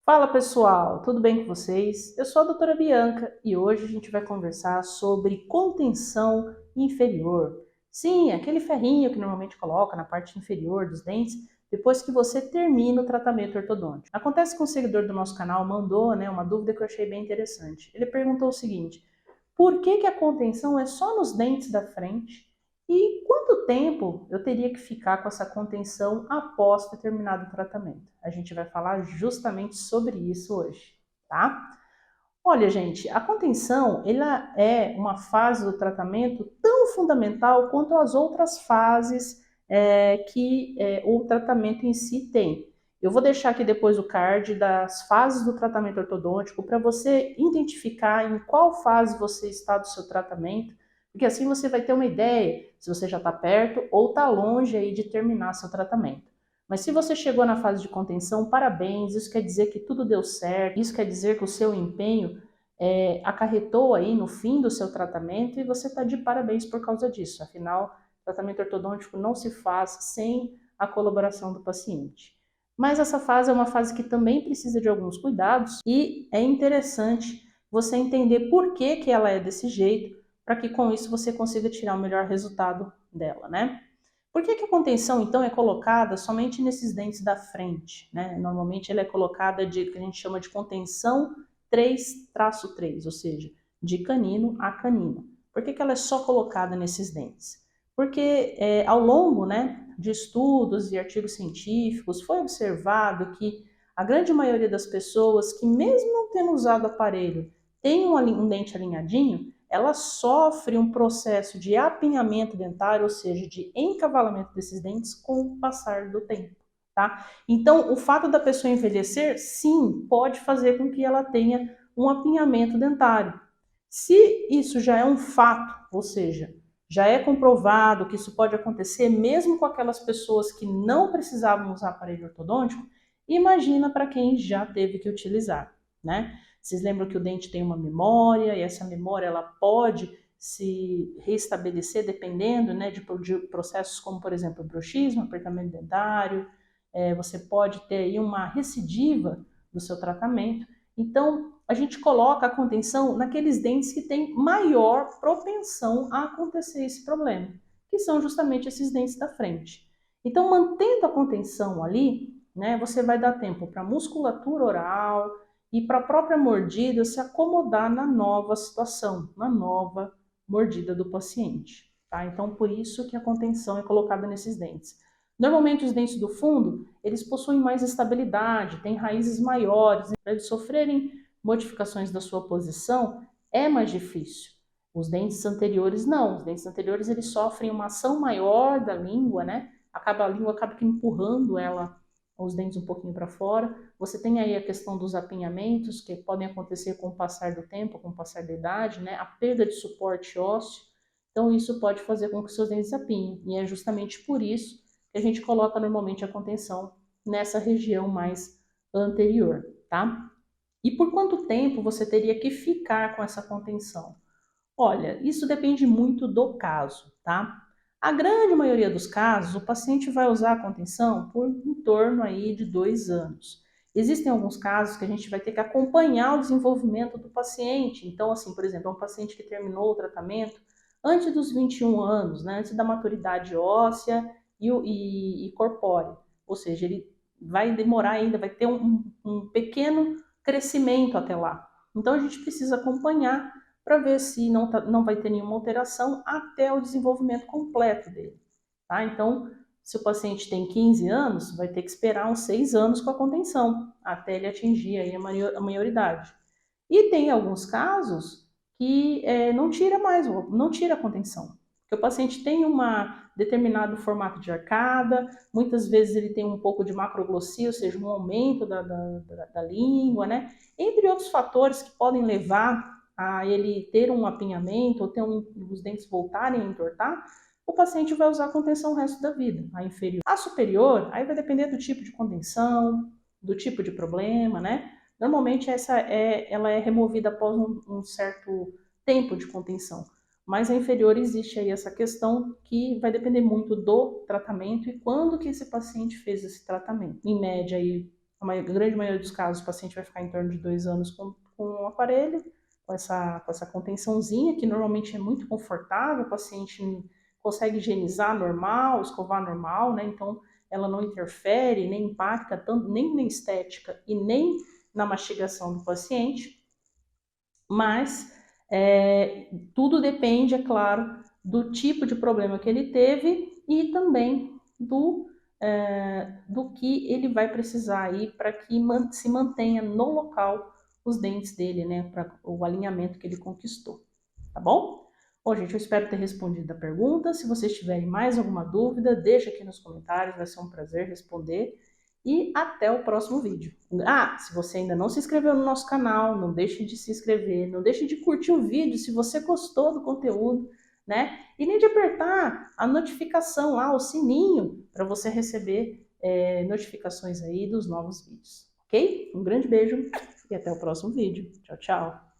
Fala pessoal, tudo bem com vocês? Eu sou a doutora Bianca e hoje a gente vai conversar sobre contenção inferior. Sim, aquele ferrinho que normalmente coloca na parte inferior dos dentes depois que você termina o tratamento ortodôntico. Acontece que um seguidor do nosso canal mandou, uma dúvida que eu achei bem interessante. Ele perguntou o seguinte: por que a contenção é só nos dentes da frente? E quanto tempo eu teria que ficar com essa contenção após determinado tratamento? A gente vai falar justamente sobre isso hoje, tá? Olha, gente, a contenção, ela é uma fase do tratamento tão fundamental quanto as outras fases que o tratamento em si tem. Eu vou deixar aqui depois o card das fases do tratamento ortodôntico para você identificar em qual fase você está do seu tratamento, porque assim você vai ter uma ideia se você já está perto ou está longe aí de terminar seu tratamento. Mas se você chegou na fase de contenção, parabéns, isso quer dizer que tudo deu certo, isso quer dizer que o seu empenho acarretou aí no fim do seu tratamento e você está de parabéns por causa disso. Afinal, tratamento ortodôntico não se faz sem a colaboração do paciente. Mas essa fase é uma fase que também precisa de alguns cuidados e é interessante você entender por que ela é desse jeito, para que com isso você consiga tirar o melhor resultado dela, né? Por que a contenção, então, é colocada somente nesses dentes da frente, né? Normalmente ela é colocada que a gente chama de contenção 3-3, ou seja, de canino a canino. Por que ela é só colocada nesses dentes? Porque ao longo, de estudos e artigos científicos, foi observado que a grande maioria das pessoas que, mesmo não tendo usado aparelho, tem um dente alinhadinho, ela sofre um processo de apinhamento dentário, ou seja, de encavalamento desses dentes com o passar do tempo, tá? Então, o fato da pessoa envelhecer, sim, pode fazer com que ela tenha um apinhamento dentário. Se isso já é um fato, ou seja, já é comprovado que isso pode acontecer mesmo com aquelas pessoas que não precisavam usar aparelho ortodôntico, imagina para quem já teve que utilizar, né? Vocês lembram que o dente tem uma memória e essa memória ela pode se restabelecer dependendo, de processos como, por exemplo, bruxismo, apertamento dentário. Você pode ter aí uma recidiva do seu tratamento. Então, a gente coloca a contenção naqueles dentes que têm maior propensão a acontecer esse problema, que são justamente esses dentes da frente. Então, mantendo a contenção ali, você vai dar tempo para a musculatura oral e para a própria mordida se acomodar na nova situação, na nova mordida do paciente. Tá? Então, por isso que a contenção é colocada nesses dentes. Normalmente, os dentes do fundo, eles possuem mais estabilidade, têm raízes maiores, para eles sofrerem modificações da sua posição, é mais difícil. Os dentes anteriores não, os dentes anteriores eles sofrem uma ação maior da língua, a língua acaba que empurrando os dentes um pouquinho para fora. Você tem aí a questão dos apinhamentos, que podem acontecer com o passar do tempo, com o passar da idade, a perda de suporte ósseo. Então, isso pode fazer com que seus dentes apinhem. E é justamente por isso que a gente coloca normalmente a contenção nessa região mais anterior, tá? E por quanto tempo você teria que ficar com essa contenção? Olha, isso depende muito do caso, tá? A grande maioria dos casos, o paciente vai usar a contenção por em torno aí de 2 anos. Existem alguns casos que a gente vai ter que acompanhar o desenvolvimento do paciente. Então, assim, por exemplo, é um paciente que terminou o tratamento antes dos 21 anos, antes da maturidade óssea e corpórea. Ou seja, ele vai demorar ainda, vai ter um pequeno crescimento até lá. Então, a gente precisa acompanhar para ver se não vai ter nenhuma alteração até o desenvolvimento completo dele. Tá? Então, se o paciente tem 15 anos, vai ter que esperar uns 6 anos com a contenção, até ele atingir aí a maioridade. E tem alguns casos que não tira mais, não tira a contenção. Porque o paciente tem um determinado formato de arcada, muitas vezes ele tem um pouco de macroglossia, ou seja, um aumento da língua, entre outros fatores que podem levar a ele ter um apinhamento ou ter os dentes voltarem a entortar, o paciente vai usar a contenção o resto da vida, a inferior. A superior, aí vai depender do tipo de contenção, do tipo de problema, Normalmente ela é removida após um certo tempo de contenção, mas a inferior existe aí essa questão que vai depender muito do tratamento e quando que esse paciente fez esse tratamento. Em média aí na grande maioria dos casos, o paciente vai ficar em torno de 2 anos com o aparelho, com essa contençãozinha, que normalmente é muito confortável, o paciente consegue higienizar normal, escovar normal, né? Então, ela não interfere, nem impacta tanto, nem na estética e nem na mastigação do paciente, mas tudo depende, é claro, do tipo de problema que ele teve e também do que ele vai precisar aí para que se mantenha no local os dentes dele, né, para o alinhamento que ele conquistou, tá bom? Bom, gente, eu espero ter respondido a pergunta. Se vocês tiverem mais alguma dúvida, deixa aqui nos comentários, vai ser um prazer responder. E até o próximo vídeo. Ah, se você ainda não se inscreveu no nosso canal, não deixe de se inscrever, não deixe de curtir o vídeo se você gostou do conteúdo, né? E nem de apertar a notificação lá, o sininho, para você receber notificações aí dos novos vídeos, ok? Um grande beijo e até o próximo vídeo. Tchau, tchau!